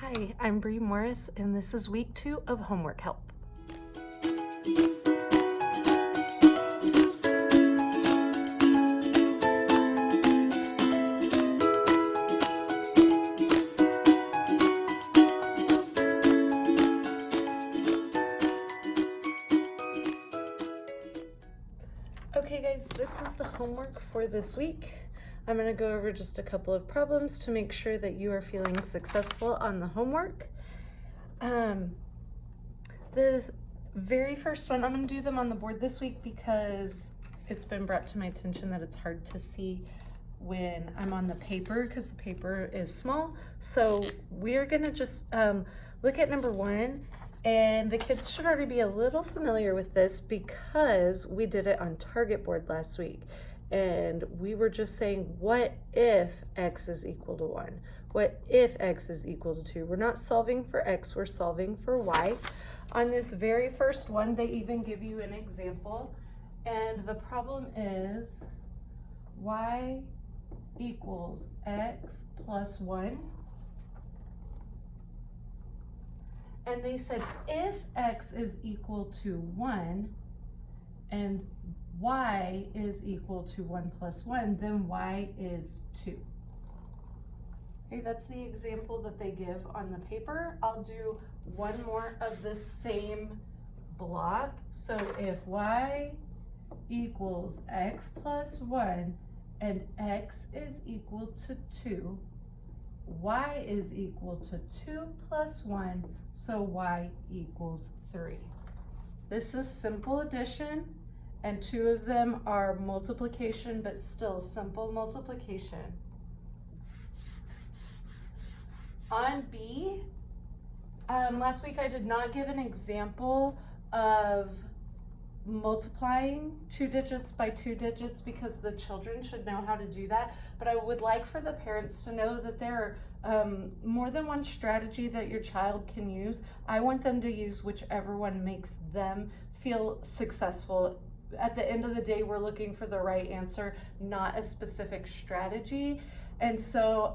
Hi, I'm Bree Morris, and this is week 2 of Homework Help. Okay guys, this is the homework for this week. I'm going to go over just a couple of problems to make sure that you are feeling successful on the homework. The very first one, I'm going to do them on the board this week because it's been brought to my attention that it's hard to see when I'm on the paper because the paper is small. So we're going to just look at number 1. And the kids should already be a little familiar with this because we did it on target board last week. And we were just saying, what if x is equal to 1? What if x is equal to 2? We're not solving for x, we're solving for y. On this very first one, they even give you an example. And the problem is y equals x plus 1. And they said if x is equal to 1 and y is equal to 1 plus 1, then y is 2. Okay, that's the example that they give on the paper. I'll do one more of the same block. So if y equals x plus 1 and x is equal to 2, y is equal to 2 plus 1, so y equals 3. This is simple addition, and 2 of them are multiplication, but still simple multiplication. On B, last week I did not give an example of multiplying 2 digits by 2 digits because the children should know how to do that, but I would like for the parents to know that there are more than one strategy that your child can use. I want them to use whichever one makes them feel successful. At the end of the day, we're looking for the right answer, not a specific strategy. And so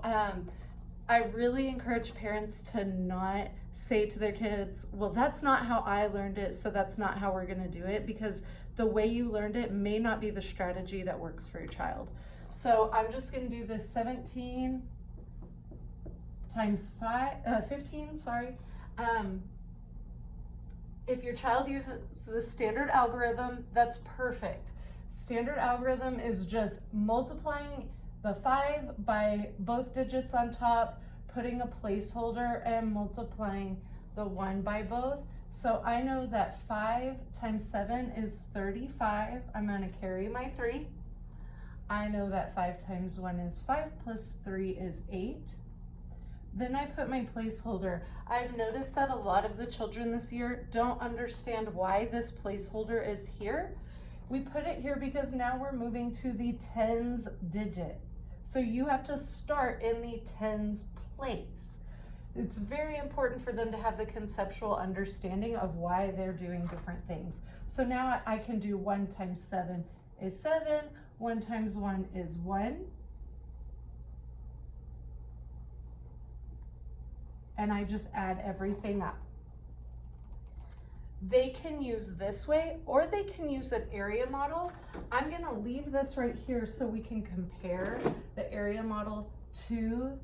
I really encourage parents to not say to their kids, well, that's not how I learned it, so that's not how we're gonna do it, because the way you learned it may not be the strategy that works for your child. So I'm just gonna do this 17 times 15, sorry. If your child uses the standard algorithm, that's perfect. Standard algorithm is just multiplying the 5 by both digits on top, putting a placeholder, and multiplying the 1 by both. So I know that 5 times 7 is 35. I'm going to carry my 3. I know that 5 times 1 is 5 plus 3 is 8. Then I put my placeholder. I've noticed that a lot of the children this year don't understand why this placeholder is here. We put it here because now we're moving to the tens digit. So you have to start in the tens place. It's very important for them to have the conceptual understanding of why they're doing different things. So now I can do 1 times 7 is 7, 1 times 1 is 1. And I just add everything up. They can use this way, or they can use an area model. I'm gonna leave this right here so we can compare the area model to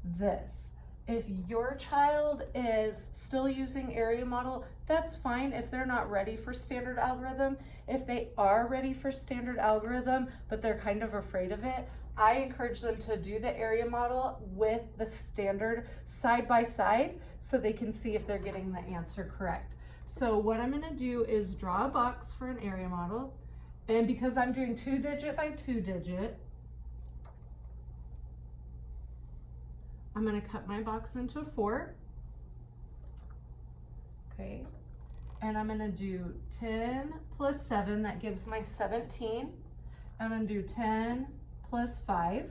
this. If your child is still using area model, that's fine if they're not ready for standard algorithm. If they are ready for standard algorithm, but they're kind of afraid of it, I encourage them to do the area model with the standard side by side so they can see if they're getting the answer correct. So what I'm gonna do is draw a box for an area model. And because I'm doing 2 digit by 2 digit, I'm gonna cut my box into 4. Okay. And I'm gonna do 10 plus 7, that gives my 17. I'm gonna do 10 plus 5.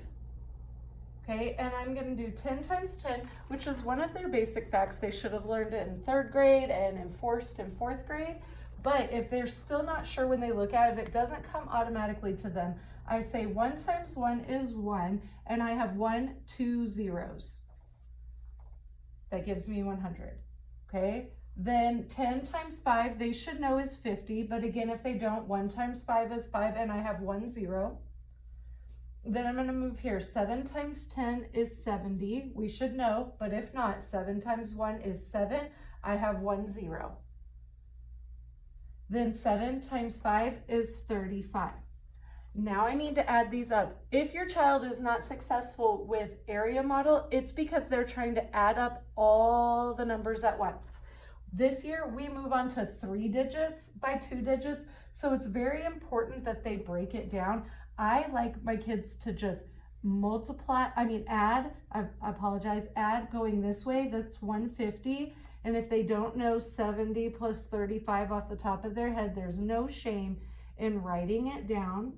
Okay, and I'm gonna do 10 times 10, which is one of their basic facts. They should have learned it in 3rd grade and enforced in 4th grade. But if they're still not sure when they look at it, if it doesn't come automatically to them, I say 1 times 1 is 1, and I have 1, 2 zeros. That gives me 100, okay? Then 10 times 5, they should know is 50, but again, if they don't, 1 times 5 is 5, and I have 1 0. Then I'm going to move here. 7 times 10 is 70. We should know, but if not, 7 times 1 is 7. I have 1 0. Then 7 times 5 is 35. Now I need to add these up. If your child is not successful with area model, it's because they're trying to add up all the numbers at once. This year, we move on to 3 digits by 2 digits, so it's very important that they break it down. I like my kids to just add going this way, that's 150. And if they don't know 70 plus 35 off the top of their head, there's no shame in writing it down.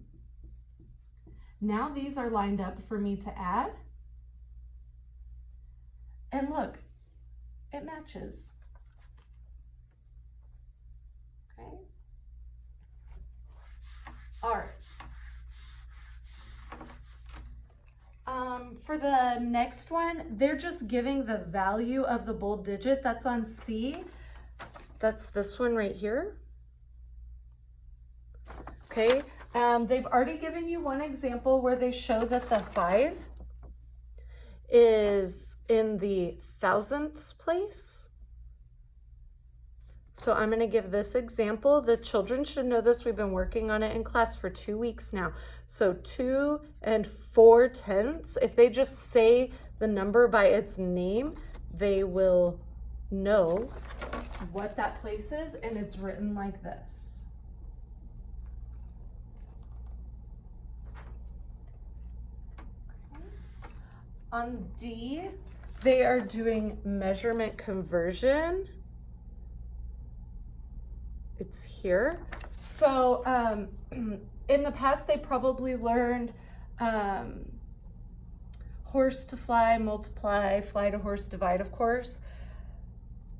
Now these are lined up for me to add. And look, it matches. Okay. All right. For the next one, they're just giving the value of the bold digit. That's on C. That's this one right here. Okay. They've already given you one example where they show that the 5 is in the thousandths place. So I'm going to give this example. The children should know this. We've been working on it in class for 2 weeks now. So 2 4/10. If they just say the number by its name, they will know what that place is, and it's written like this. Okay. On D, they are doing measurement conversion. It's here. So in the past, they probably learned horse to fly, multiply, fly to horse, divide, of course.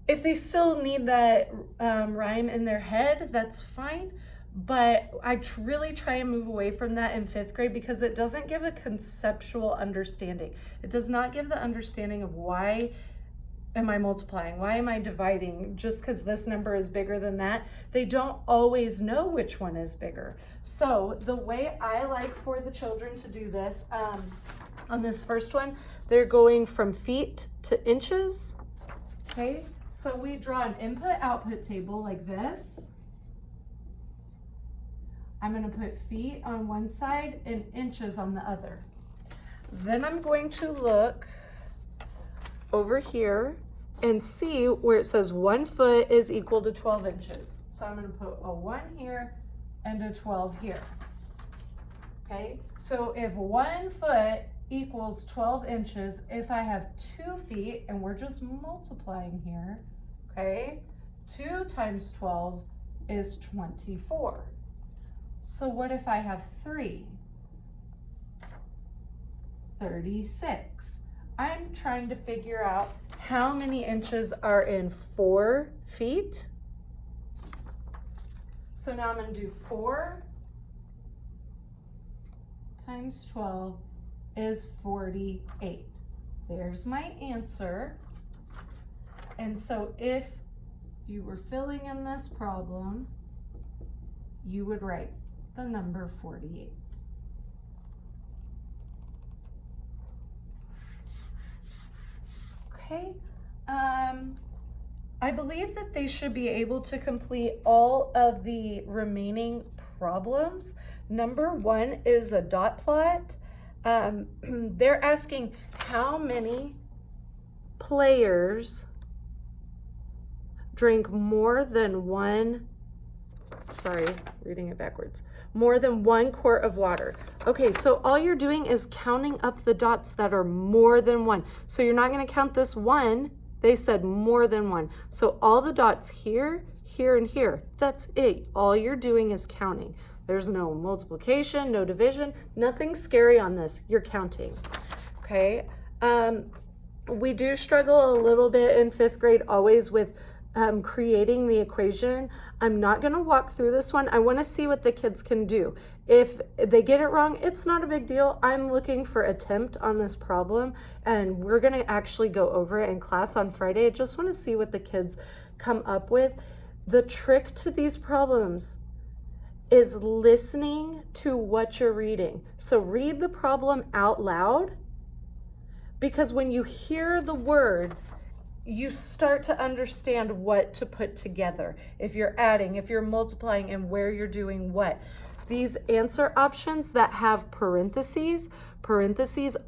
If they still need that rhyme in their head, that's fine. But I really try and move away from that in 5th grade because it doesn't give a conceptual understanding. It does not give the understanding of why am I multiplying? Why am I dividing? Just because this number is bigger than that. They don't always know which one is bigger. So the way I like for the children to do this, on this first one, they're going from feet to inches. Okay, so we draw an input-output table like this. I'm going to put feet on one side and inches on the other. Then I'm going to look over here and see where it says 1 foot is equal to 12 inches. So I'm going to put a 1 here and a 12 here. Okay, so if 1 foot equals 12 inches, if I have 2 feet, and we're just multiplying here, okay, 2 times 12 is 24. So what if I have 3? 36. I'm trying to figure out how many inches are in 4 feet. So now I'm going to do 4 times 12 is 48. There's my answer. And so if you were filling in this problem, you would write the number 48. Okay, I believe that they should be able to complete all of the remaining problems. Number 1 is a dot plot. They're asking how many players drink more than one, reading it backwards, more than 1 quart of water. Okay, so all you're doing is counting up the dots that are more than 1. So you're not going to count this 1. They said more than 1. So all the dots here, here, and here, that's it. All you're doing is counting. There's no multiplication, no division, nothing scary on this. You're counting, okay? We do struggle a little bit in 5th grade always with creating the equation. I'm not going to walk through this one. I want to see what the kids can do. If they get it wrong, it's not a big deal. I'm looking for attempt on this problem, and we're going to actually go over it in class on Friday. I just want to see what the kids come up with. The trick to these problems is listening to what you're reading. So read the problem out loud, because when you hear the words, you start to understand what to put together. If you're adding, if you're multiplying, and where you're doing what. These answer options that have parentheses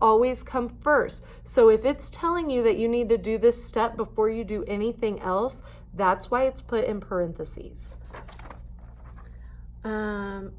always come first. So if it's telling you that you need to do this step before you do anything else, that's why it's put in parentheses. Number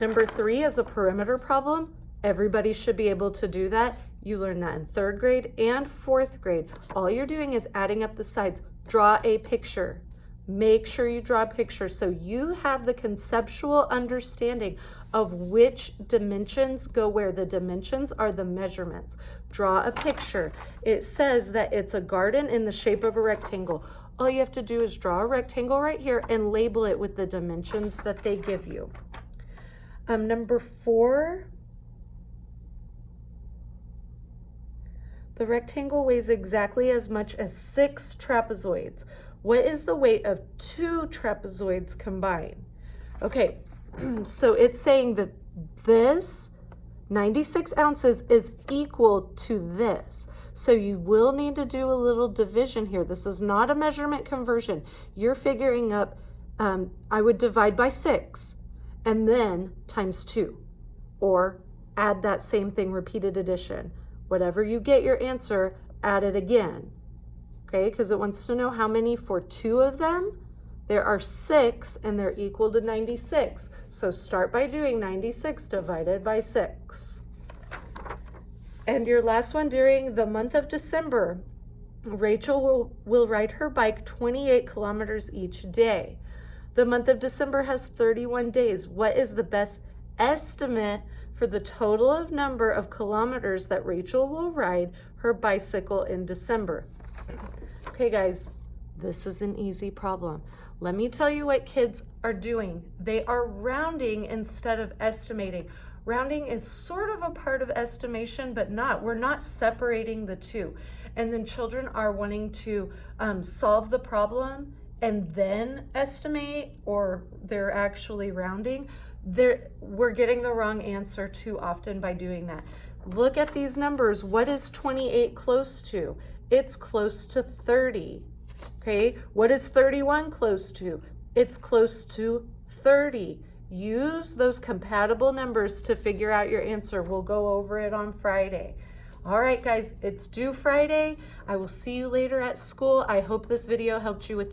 3 is a perimeter problem. Everybody should be able to do that. You learn that in 3rd grade and 4th grade. All you're doing is adding up the sides. Draw a picture. Make sure you draw a picture so you have the conceptual understanding of which dimensions go where. The dimensions are the measurements. Draw a picture. It says that it's a garden in the shape of a rectangle. All you have to do is draw a rectangle right here and label it with the dimensions that they give you. Number 4, the rectangle weighs exactly as much as 6 trapezoids. What is the weight of 2 trapezoids combined? Okay, so it's saying that this 96 ounces is equal to this. So you will need to do a little division here. This is not a measurement conversion. You're figuring up, I would divide by 6 and then times 2, or add that same thing, repeated addition. Whatever you get your answer, add it again. Okay, because it wants to know how many for 2 of them. There are 6 and they're equal to 96. So start by doing 96 divided by 6. And your last one, during the month of December, Rachel will ride her bike 28 kilometers each day. The month of December has 31 days. What is the best estimate for the total of number of kilometers that Rachel will ride her bicycle in December? Okay, guys, this is an easy problem. Let me tell you what kids are doing. They are rounding instead of estimating. Rounding is sort of a part of estimation, but not. We're not separating the two. And then children are wanting to solve the problem and then estimate, or they're actually rounding. We're getting the wrong answer too often by doing that. Look at these numbers. What is 28 close to? It's close to 30. Okay, what is 31 close to? It's close to 30. Use those compatible numbers to figure out your answer. We'll go over it on Friday. All right, guys, it's due Friday. I will see you later at school. I hope this video helped you with